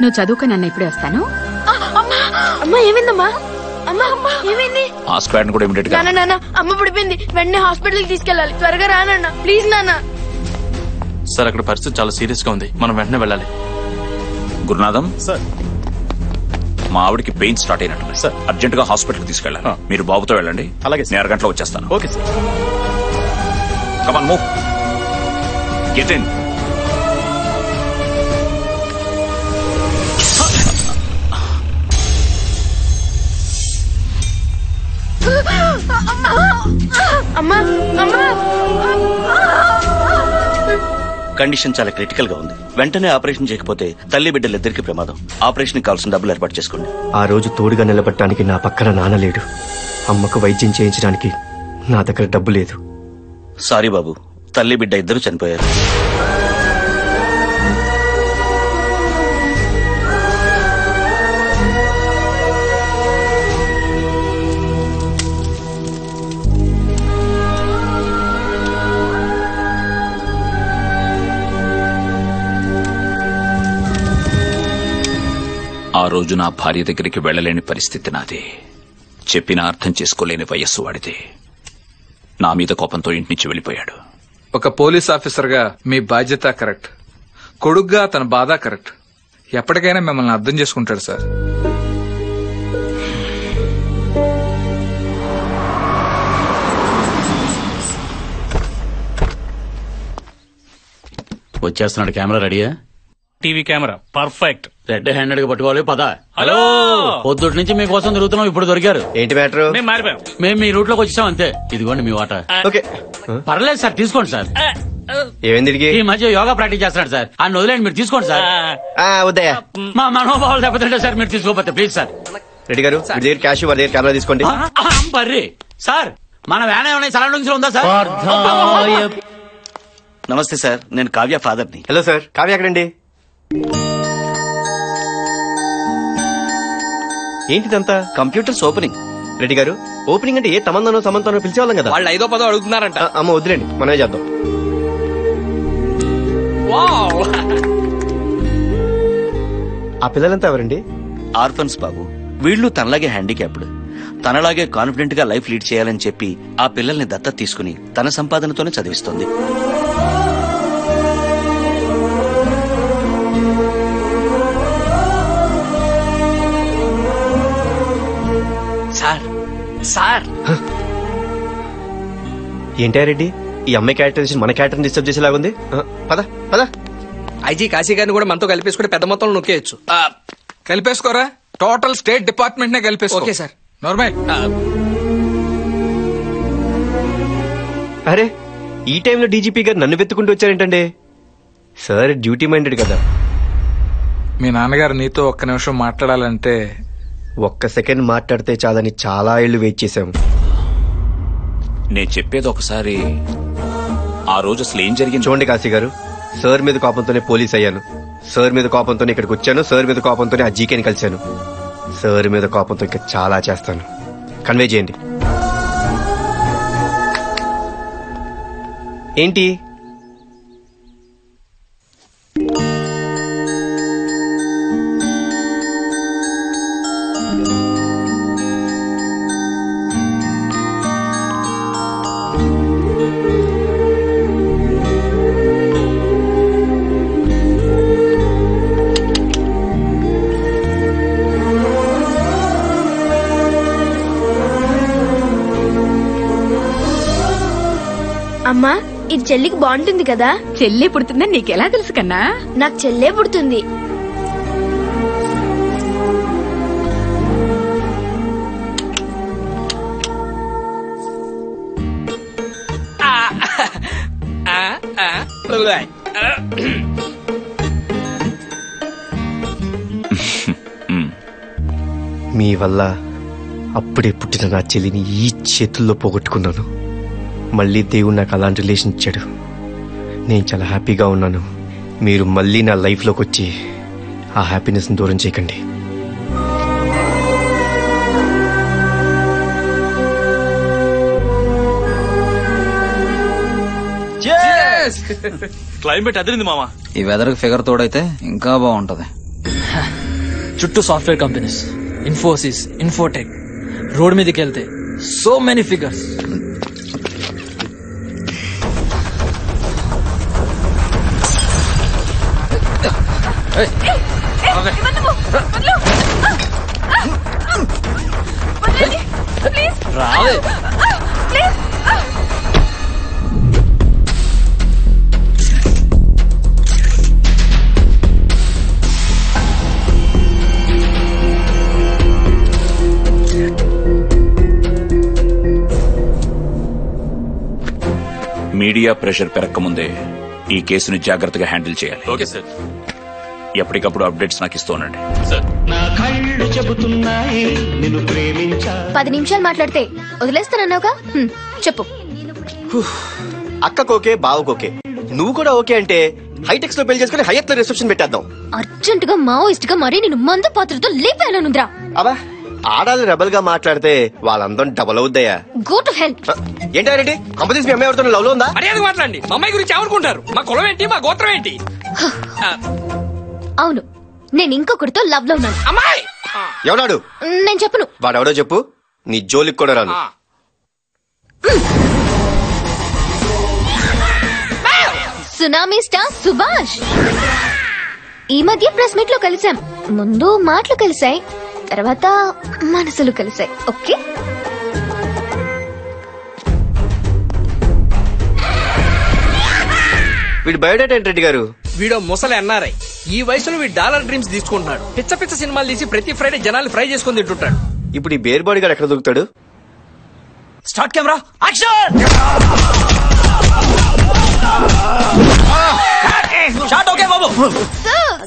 నువ్వు చదువుకో, నన్ను ఇప్పుడే వస్తాను. అమ్మా ఏమైందమ్మా? అమ్మా అమ్మా ఏమైంది? హాస్పిటల్ కూడా ఇమిడియట్ గా. నాన్న అమ్మ పడిపోయింది, వెంటనే హాస్పిటల్ కి తీసుకెళ్ళాలి. త్వరగా రా నాన్న, ప్లీజ్ నాన్న. సార్ అక్కడ పరిస్థితి చాలా సీరియస్ గా ఉంది, మనం వెంటనే వెళ్ళాలి. గురునాథం సార్, మా ఆవిడికి పెయిన్ స్టార్ట్ అయినట్టు సార్. అర్జెంట్ గా హాస్పిటల్ కి తీసుకెళ్ళాలి. మీరు బాబుతో వెళ్ళండి. అలాగే సార్. నేను అరగంటలో వచ్చేస్తాను. Okay sir. Come on, move. Get in. అమ్మా అమ్మా కండిషన్ చాలా క్రిటికల్ గా ఉంది. వెంటనే ఆపరేషన్ చేయకపోతే తల్లి బిడ్డలిద్దరికి ప్రమాదం. ఆపరేషన్ కావాల్సిన డబ్బులు ఏర్పాటు చేసుకోండి. ఆ రోజు తోడుగా నిలబడటానికి నా పక్కన నాన్న లేడు. అమ్మకు వైద్యం చేయించడానికి నా దగ్గర డబ్బు లేదు. సారీ బాబు, తల్లి బిడ్డ ఇద్దరు చనిపోయారు. ఆ రోజు నా భార్య దగ్గరికి వెళ్ళలేని పరిస్థితి నాది. చెప్పినా అర్థం చేసుకోలేని వయస్సు వాడిది. నా మీద కోపంతో ఇంటి నుంచి వెళ్ళిపోయాడు. ఒక పోలీస్ ఆఫీసర్ గా మీ బాధ్యత కరెక్ట్, కొడుగ్గా తన బాధ కరెక్ట్. ఎప్పటికైనా మిమ్మల్ని అర్థం చేసుకుంటాడు సార్. వచ్చేస్తున్నాడు. కెమెరా రెడీయా? TV camera perfect. Red handed గా పట్టుకోవాలి. పద. హలో, పొద్దుటి నుంచి మీకోసం తిరుగుతున్నాం, ఇప్పుడు దొరికారు. ఏంటి మ్యాటర్? మేము మారిపోయాం. మేము మీ రూట్ లోకి వచ్చాం అంతే. ఇదిగోండి మీ వాటా. ఓకే, పర్లేదు సార్, తీసుకోండి సార్. ఏమైంది? ఈ మధ్య యోగా ప్రాక్టీస్ చేస్తున్నాడు సార్, అన్న వదిలేండి, మీరు తీసుకోండి సార్. వద్దయ్యా, మా మనోభావాలు దెబ్బతింటే సార్, మీరు తీసుకోకపోతే ప్లీజ్ సార్. రెడ్డి గారు, మీ దగ్గర క్యాష్, వారి దగ్గర కెమెరా తీసుకోండి. బర్రీ సార్, మన వ్యాన్ ఏమైనా సరౌండింగ్స్ లో ఉందా సార్? నమస్తే సార్, నేను కావ్య ఫాదర్ని. హలో సార్, కావ్య ఎక్కడండి? ఏంటిదంతా? Computers opening. రెడ్డి గారు, ఓపెనింగ్ అంటే ఏ తమందనో సమంతనో పిలిచేవాళ్ళం కదా. వాళ్ళు 5వ 10వ అడుగుతున్నారంట. అమ్మ వదిలేండి, మనమే చేద్దాం. ఆ పిల్లలంతా ఎవరండి? ఆర్ఫన్స్ బాబు. వీళ్ళు తనలాగే హ్యాండిక్యాప్డ్. తనలాగే కాన్ఫిడెంట్ గా లైఫ్ లీడ్ చేయాలని చెప్పి ఆ పిల్లల్ని దత్తత తీసుకుని తన సంపాదనతోనే చదివిస్తుంది. సార్ సార్ ఏంటా రెడ్డి, ఈ అమ్మాయి క్యారెక్టరైజేషన్ మన క్యారెక్టర్ డిస్టర్బ్ చేసేలాగుంది. పద పద. ఐజీ కాశీ గారిని కూడా మనతో కలిపేసుకుంటే పెద్ద మొత్తంలో నొక్కేయచ్చు. కలిపేసుకోరా, టోటల్ స్టేట్ డిపార్ట్మెంట్ నే కలిపేసుకో. Okay sir. నార్మల్. అరే, ఈ టైంలో డీజీపీ గారు నన్ను వెతుకుంటూ వచ్చారేంటండి? సార్ డ్యూటీ మైండెడ్ కదా. మీ నాన్నగారు నీతో ఒక్క నిమిషం మాట్లాడాలంటే. ఒక్క సెకండ్ మాట్లాడితే చాలని చాలా ఏళ్లు వెయిట్ చేశాము. నేను చెప్పేది ఒకసారి. ఆ రోజు అసలు ఏం జరిగింది చూడండి కాశీ గారు, సార్ మీద కోపంతోనే పోలీస్ అయ్యాను. సార్ మీద కోపంతోనే ఇక్కడికి వచ్చాను. సార్ మీద కోపంతోనే ఆ జీకేని కలిశాను. సార్ మీద కోపంతో ఇంకా చాలా చేస్తాను. కన్వే చేయండి. ఏంటి? అమ్మా, ఇది చెల్లికి బాగుంటుంది కదా. చెల్లి పుడుతుందని నీకెలా తెలుసు కన్నా? నాకు చెల్లే పుడుతుంది. మీ వల్ల అప్పుడే పుట్టిన నా చెల్లిని ఈ చేతుల్లో పోగొట్టుకున్నాను. మళ్ళీ దేవుడు నాకు అలాంటి రిలేషన్ ఇచ్చాడు. నేను చాలా హ్యాపీగా ఉన్నాను. మీరు మళ్ళీ నా లైఫ్లోకి వచ్చి ఆ హ్యాపీనెస్ని దూరం చేయకండి. క్లైమేట్ అదిరింది మామ. ఈ వెదర్ ఫిగర్ తోడైతే ఇంకా బాగుంటది. చుట్టూ software companies, Infosys, Infotech. Road మీదకి వెళ్తే సో మెనీ ఫిగర్స్. రావే మీడియా ప్రెషర్ పెరక్కముందే ఈ కేసుని జాగ్రత్తగా హ్యాండిల్ చేయాలి. Okay sir. ఎప్పటికప్పుడు అప్డేట్స్ నాకు ఇస్తూ ఉండండి. సార్ 10 నిమిషాలు మాట్లాడితే వదిలేస్తానన్నావుగా, చెప్పు. అక్కకోకే బావకోకే, నువ్వు కూడా ఓకే అంటే హైటెక్స్ లో పెళ్లి చేసుకుని హైయత్ లో రిసెప్షన్ పెట్టేద్దాం. అర్జెంట్ గా మావోయిస్ట్ గా మరీ నేను మందు పాత్రతో లేపానుంద్రా. అబ్బా, ఆడాలి రెబల్ గా మాట్లాడితే వాళ్ళందరం డబల్ అవుద్దయ్యా. Go to hell. ఏంటారెడ్డి కంపెనీస్ మీ అమ్మాయి ఎవరితో లవ్ లో ఉందా? మర్యాద మాట్లాడండి. మా అమ్మాయి గురించి ఏమనుకుంటారు? మా కులం ఏంటి, మా గోత్రం ఏంటి? అవును, నేను ఇంకొకరితో లవ్ లో ఉన్నాను. అమ్మాయి ఎవడాడు? నేను చెప్పను. వాడెవడో చెప్పు, నీ జోలికి కూడా రాను. Tsunami star Subhash. ఈ మధ్య ప్రెస్ మీట్ లో కలిసాం. ముందు మాటలు కలిసాయి, తర్వాత మనసులు కలిసాయి. ఓకే, వీడు బయోడేటా ఏంటి రెడ్డి గారు? వీడో ముసలి అన్నారై. ఈ వయసులో వీడు డాలర్ డ్రీమ్స్ తీసుకుంటున్నాడు. పిచ్చ పిచ్చ సినిమాలు తీసి ప్రతి ఫ్రైడే జనాలు ఫ్రై చేసుకుని తింటుంటాడు. ఇప్పుడు ఈ బేర్ బాడీ గారు ఎక్కడ దొరుకుతాడు? Start camera action. Shot okay బాబు.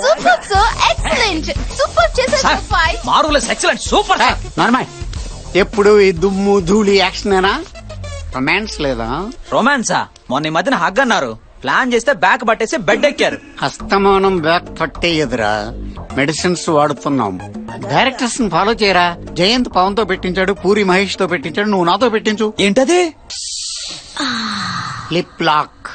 సూపర్ సార్, ఎక్సలెంట్, సూపర్ చేశారు. Marvellous, excellent, super. నార్మల్. ఎప్పుడు ఈ దుమ్ము ధూళి యాక్షనేనా? రొమాన్స్ లేదా? రొమాన్సా? మొన్న ఈ మధ్యన హగ్ అన్నారు, ప్లాన్ చేస్తే బ్యాక్ పట్టేసి బెడ్ ఎక్కారు. హస్తమానం బ్యాక్ పట్టే ఎదురా మెడిసిన్స్ వాడుతున్నాం. డైరెక్టర్స్ ని ఫాలో చేయరా. జయంత్ పవన్ తో పెట్టించాడు, పూరి మహేష్ తో పెట్టించాడు, నువ్వు నాతో పెట్టించు. ఏంటది? Lip lock.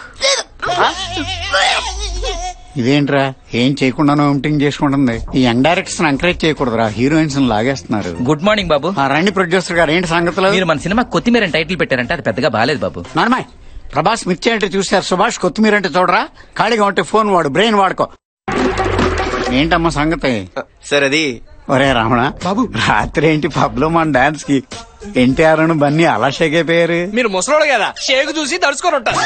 ఇదేంట్రా, ఏం చేయకుండానో ఎంటింగ్ చేసుకుంటుంది. ఈ యంగ్ డైరెక్టర్స్ ఎంకరేజ్ చేయకూడదురా, హీరోయిన్స్ లాగేస్తున్నారు. గుడ్ మార్నింగ్ బాబు. రండి ప్రొడ్యూసర్ గారు, ఏంటి సంగతులు? మీరు మన సినిమా కొత్తిమీర టైటిల్ పెట్టారంటే అది పెద్దగా బాలేదు బాబు. నార్మల్. ప్రభాస్ మిర్చి అంటే చూశారు, సుభాష్ కొత్తిమీర అంటే చూడరా. ఖాళీగా ఉంటే ఫోన్ వాడు, బ్రెయిన్ వాడుకో. ఏంటమ్మా సంగతి? సార్ అది ఒరే రమణ బాబు, రాత్రి ఏంటి పబ్ లో మన డాన్స్ కి ఎన్టీఆర్ బన్నీ అలా షేక్ అయిపోయారు? మీరు ముసలోడు కదా, షేక్ చూసి దడుచుకొని ఉంటారు.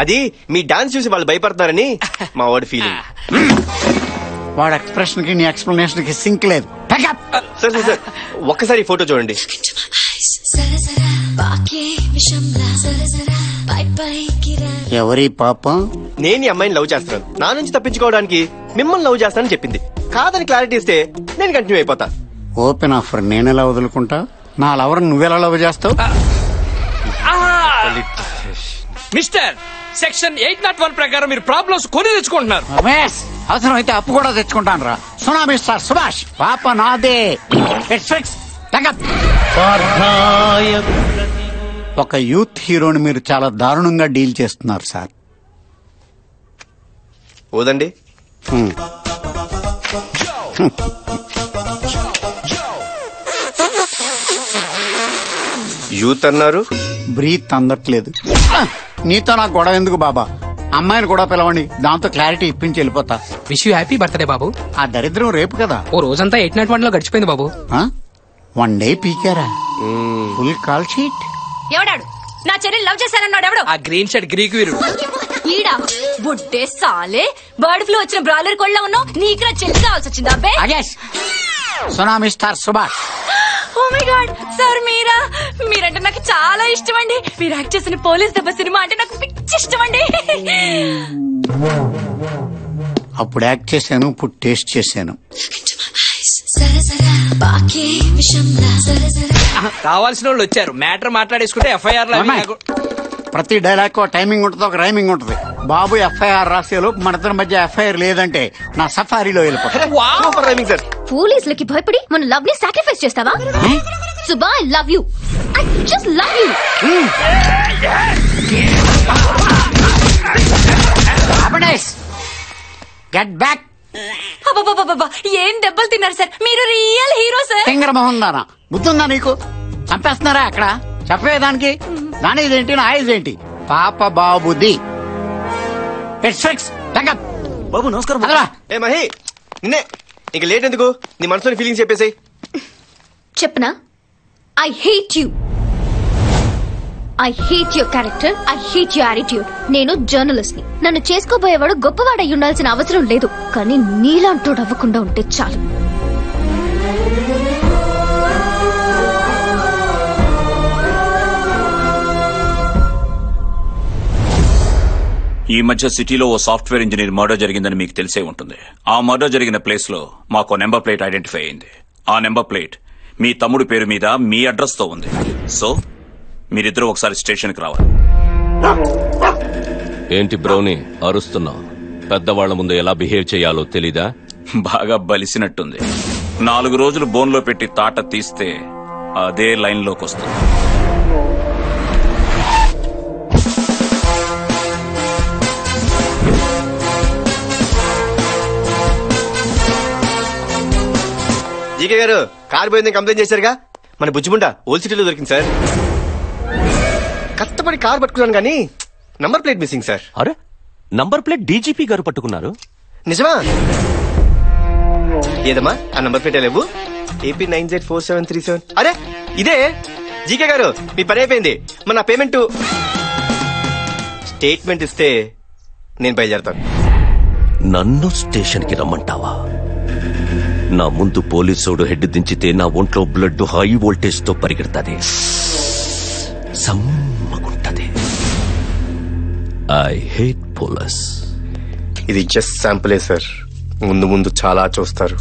అది మీ డాన్స్ చూసి వాళ్ళు భయపడతారని మా వాడి ఫీలింగ్. వాడు ఎక్స్ప్రెషన్ కి నీ ఎక్స్ప్లెనేషన్ కి సింక్ లేదు. సార్ సార్ సార్, ఒక్కసారి ఫోటో చూడండి. ఎవరి పాపం? నేను ఈ అమ్మాయిని లవ్ చేస్తున్నాను, నా నుంచి తప్పించుకోవడానికి మిమ్మల్ని లవ్ చేస్తానని చెప్పింది. కాదని క్లారిటీ ఇస్తే నేను కంటిన్యూ అయిపోతా. ఓపెన్ ఆఫర్, నేనెలా వదులుకుంటా? నా లవర్ నువ్వెలా లవ్ చేస్తావు? మిస్టర్, సెక్షన్ 801 ప్రకారం మీరు ప్రాబ్లమ్స్ కొని తెచ్చుకుంటున్నారు. రమేష్, అవసరం అయితే అప్పు కూడా తెచ్చుకుంటాను రా. సునామీ స్టార్ సుభాష్, పాప నాదే. It's fix. ఒక యూత్ హీరోని మీరు చాలా దారుణంగా డీల్ చేస్తున్నారు సార్. ఓదండి. యూత్ అన్నారు, బ్రీత్ అందట్లేదు. నీతో నాకు గొడవ ఎందుకు బాబా? అమ్మాయిని కూడా పిలవండి, దాంతో క్లారిటీ ఇప్పించి వెళ్ళిపోతా. విష్ యూ హ్యాపీ బర్త్డే బాబు. ఆ దరిద్రం రేపు కదా. ఓ రోజంతా 801 లో గడిచిపోయింది బాబు. 1 డే పీకారా? Full call sheet. ఎవడాడు నా చెల్లెలు లవ్ చేశానన్నాడు? ఎవడు? ఆ గ్రీన్ షర్ట్ గ్రీక్ వీరుడు. ఈడా బుడ్డే సాలే, బర్డ్ ఫ్లూ వచ్చిన బ్రాయిలర్ కోళ్ళ ఉన్నావు. నీకు నా చెల్లి కావాల్సి వచ్చింది. అబ్బే tsunami star Subhash. Oh my god sir, మీరంటే నాకు చాలా ఇష్టం అండి. మీరు యాక్ట్ చేసిన పోలీస్ దెబ్బ సినిమా అంటే నాకు పిచ్చి ఇష్టం అండి. అప్పుడు యాక్ట్ చేశాను, ఇప్పుడు టేస్ట్ చేశాను. కావాల్సిన వాళ్ళు వచ్చారు, మ్యాటర్ మాట్లాడేసుకుంటే FIR లో ప్రతి డైలాగ్ టైమింగ్ ఉంటుంది, ఒక రైమింగ్ ఉంటుంది. బాబు FIR రాసేలోపు మన ఇద్దరి మధ్య FIR లేదంటే నా సఫారీలో వెళ్ళిపోతా. పోలీసులకి భయపడి మన లవ్ ని సాక్రిఫైస్ చేస్తావా? Suba, I love you. I just love you. Get back. అబ్బబ్బబ్బా ఏం దెబ్బలు తిన్నారు సార్, మీరు రియల్ హీరో సార్. తింగర మొహం దానా, బుద్ధుందా నీకు? చంపేస్తున్నారా అక్కడ? చెప్పేదానికి దాని ఇదేంటి, నా ఇదేంటి? పాప బాబుది. బాబు నమస్కారం. ఏ మహి, నిన్నే. ఇంక లేట్ ఎందుకు? నీ మనసులోని ఫీలింగ్స్ చెప్పేసాయి. చెప్పనా? I hate you. I hate your character. I hate your attitude. నేను జర్నలిస్ట్ ని. నన్ను చేసుకోబోయేవాడు గొప్పవాడై ఉండాల్సిన అవసరం లేదు, కానీ నీలాంటోడు అవ్వకుండా ఉంటే చాలు. ఈ మధ్య సిటీలో ఓ సాఫ్ట్వేర్ ఇంజనీర్ మర్డర్ జరిగిందని మీకు తెలిసే ఉంటుంది. ఆ మర్డర్ జరిగిన ప్లేస్ లో మాకు నెంబర్ ప్లేట్ ఐడెంటిఫై అయింది. ఆ నెంబర్ ప్లేట్ మీ తమ్ముడి పేరు మీద మీ అడ్రస్ తో ఉంది. సో మీరిద్దరూ ఒకసారి స్టేషన్ కి రావాలి. ఏంటి బ్రౌని అరుస్తున్నావు? పెద్దవాళ్ల ముందు ఎలా బిహేవ్ చేయాలో తెలీదా? బాగా బలిసినట్టుంది. 4 రోజులు బోన్లో పెట్టి తాట తీస్తే అదే లైన్ లోకి వస్తుంది. జీకే గారు, కారు పోయిందని కంప్లైంట్ చేశారుగా. మన బుజ్జిముండ ఓల్డ్ సిటీలో దొరికింది సార్. కష్టపడి కారు పట్టుకున్నాను కానీ నంబర్ ప్లేట్ మిస్సింగ్ సార్. అరే, నంబర్ ప్లేట్ డీజీపీ గారు పట్టుకున్నారు. నిజమా? ఏదమ్మా ఆ నంబర్ ప్లేట్ లేవు. AP 9Z4737. అరే ఇదే. జీకే గారు, మీ పని అయిపోయింది. మన పేమెంట్ స్టేట్మెంట్ ఇస్తే నేను బయలుదేరతాను. నన్ను స్టేషన్ కి రమ్మంటావా? నా ముందు పోలీసోడు హెడ్ దించితే నా ఒంట్లో బ్లడ్ హై వోల్టేజ్ తో పరిగెడతాది, సమ్మగుంటది. I hate police. ఇది జస్ట్ శాంపులే సార్, ముందు ముందు చాలా చూస్తారు.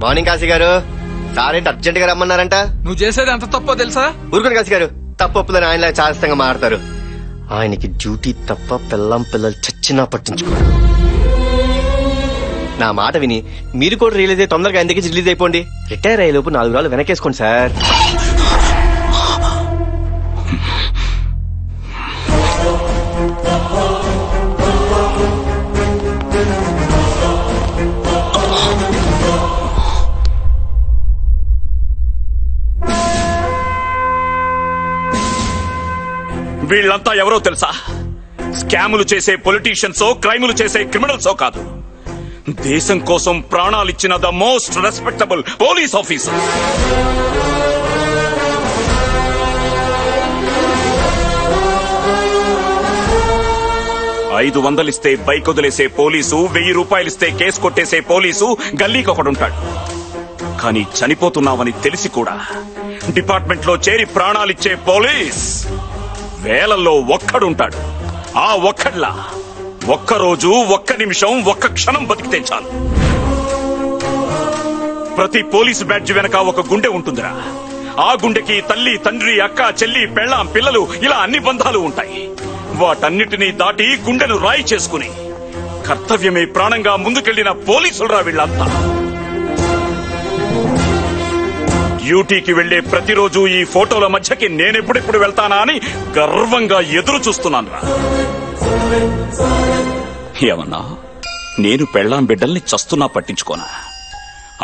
మార్నింగ్ కాశీ గారు. సారేంటి అర్జెంట్ గా రమ్మన్నారంట? నువ్వు చేసేది ఎంత తప్పో తెలుసా? ఊరుకోండి కాశీ గారు, తప్పొప్పులని ఆయనలా చాదస్తంగా మాడతారు. ఆయనకి డ్యూటీ తప్ప పిల్లం పిల్లలు చచ్చినా పట్టించుకోరు. నా మాట విని మీరు కూడా రిలీజ్ అయ్యి తొందరగా ఆయన దగ్గర రిలీజ్ అయిపోండి. రిటైర్ అయ్యే లోపు 4 రోజులు వెనకేసుకోండి సార్. వీళ్ళంతా ఎవరో తెలుసా? స్కాములు చేసే పొలిటీషియన్సో, క్రైములు చేసే క్రిమినల్సో కాదు. దేశం కోసం ప్రాణాలిచ్చిన the most respectable police officer. $500 bike వదిలేసే పోలీసు, 1000 రూపాయలిస్తే కేసు కొట్టేసే పోలీసు గల్లీకి ఒకడుంటాడు. కానీ చనిపోతున్నామని తెలిసి కూడా డిపార్ట్మెంట్ లో చేరి ప్రాణాలిచ్చే పోలీస్ వేలల్లో ఒక్కడుంటాడు. ఆ ఒక్కడ్లా ఒక్కరోజు, ఒక్క నిమిషం, ఒక్క క్షణం బతికితే చాలు. ప్రతి పోలీసు బ్యాడ్జ్ వెనక ఒక గుండె ఉంటుందిరా. ఆ గుండెకి తల్లి, తండ్రి, అక్క, చెల్లి, పెళ్ళాం, పిల్లలు, ఇలా అన్ని బంధాలు ఉంటాయి. వాటన్నిటినీ దాటి గుండెను రాయి చేసుకుని కర్తవ్యమే ప్రాణంగా ముందుకెళ్లిన పోలీసులరా వీళ్ళంతా. డ్యూటీకి వెళ్లే ప్రతిరోజు ఈ ఫోటోల మధ్యకి నేనెప్పుడెప్పుడు వెళ్తానా అని గర్వంగా ఎదురు చూస్తున్నాను రా. ఏమన్నా నేను పెళ్ళాం బిడ్డల్ని చస్తున్నా పట్టించుకోనా?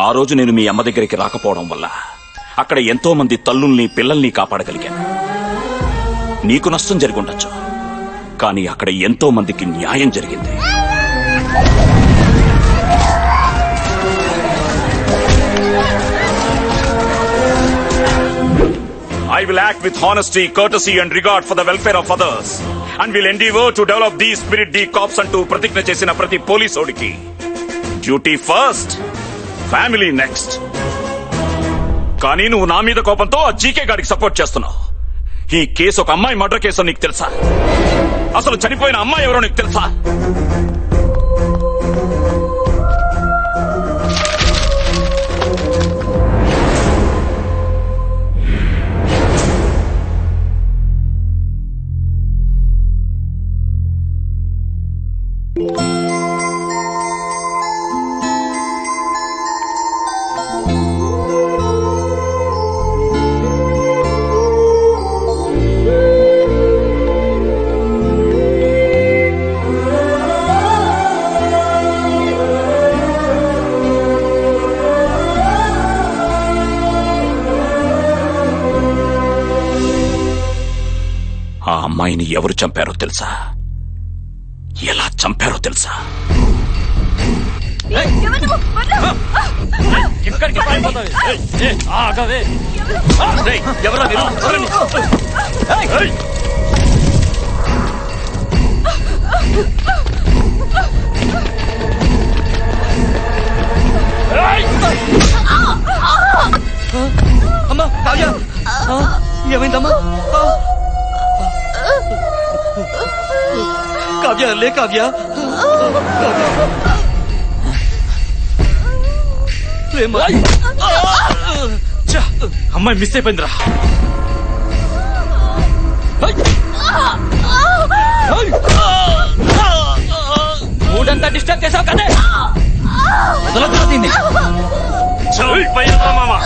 ఆ రోజు నేను మీ అమ్మ దగ్గరికి రాకపోవడం వల్ల అక్కడ ఎంతో మంది తల్లుల్ని, పిల్లల్ని కాపాడగలిగాను. నీకు నష్టం జరిగి ఉండొచ్చు, కానీ అక్కడ ఎంతో మందికి న్యాయం జరిగింది. I will act with honesty, courtesy and regard for the welfare of others and will endeavour to develop these spirit D cops అంటూ ప్రతిజ్ఞ చేసిన ప్రతి పోలీసోడికి డ్యూటీ ఫస్ట్, ఫ్యామిలీ నెక్స్ట్. కానీ నువ్వు నా మీద కోపంతో ఆ జీకే గాడికి సపోర్ట్ చేస్తున్నావు. ఈ కేసు ఒక అమ్మాయి మర్డర్ కేసు నీకు తెలుసా? అసలు చనిపోయిన అమ్మాయి ఎవరో నీకు తెలుసా? అమ్మాయిని ఎవరు చంపారో తెలుసా? ఎలా చంపారో తెలుసా? ఎక్కడికి పారిపోతావు? ఆగవే. ఎవరా మీరు? అమ్మా కావ్య ఏమైందమ్మా? కావ్య లే కావ్య. అమ్మాయి మిస్ అయిపోయిందిరా. మూడంతా డిస్టర్బ్ చేసావు కదే. వదలొద్దు. మామా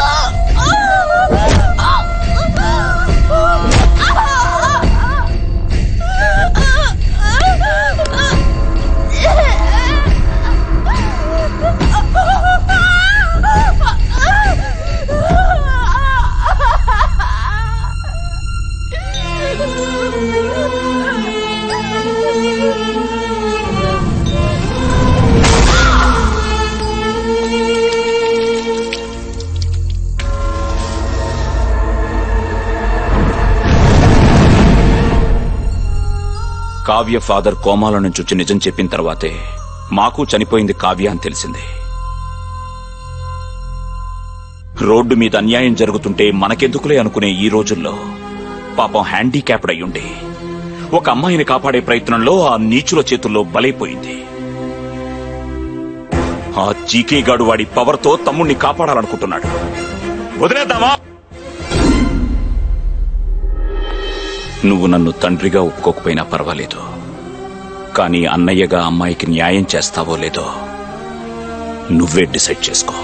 కావ్య ఫాదర్ కోమాల నుంచి వచ్చి నిజం చెప్పిన తర్వాతే మాకు చనిపోయింది కావ్య అని తెలిసింది. రోడ్డు మీద అన్యాయం జరుగుతుంటే మనకెందుకులే అనుకునే ఈ రోజుల్లో పాపం హ్యాండిక్యాప్డ్ అయ్యుండి ఒక అమ్మాయిని కాపాడే ప్రయత్నంలో ఆ నీచుల చేతుల్లో బలైపోయింది. ఆ జీకే గాడు వాడి పవర్తో తమ్ముణ్ణి కాపాడాలనుకుంటున్నాడు. వదిలేద్దామా? నువ్వు నన్ను తండ్రిగా ఒప్పుకోకపోయినా పర్వాలేదు, కానీ అన్నయ్యగా అమ్మాయికి న్యాయం చేస్తావో లేదో నువ్వే డిసైడ్ చేసుకో.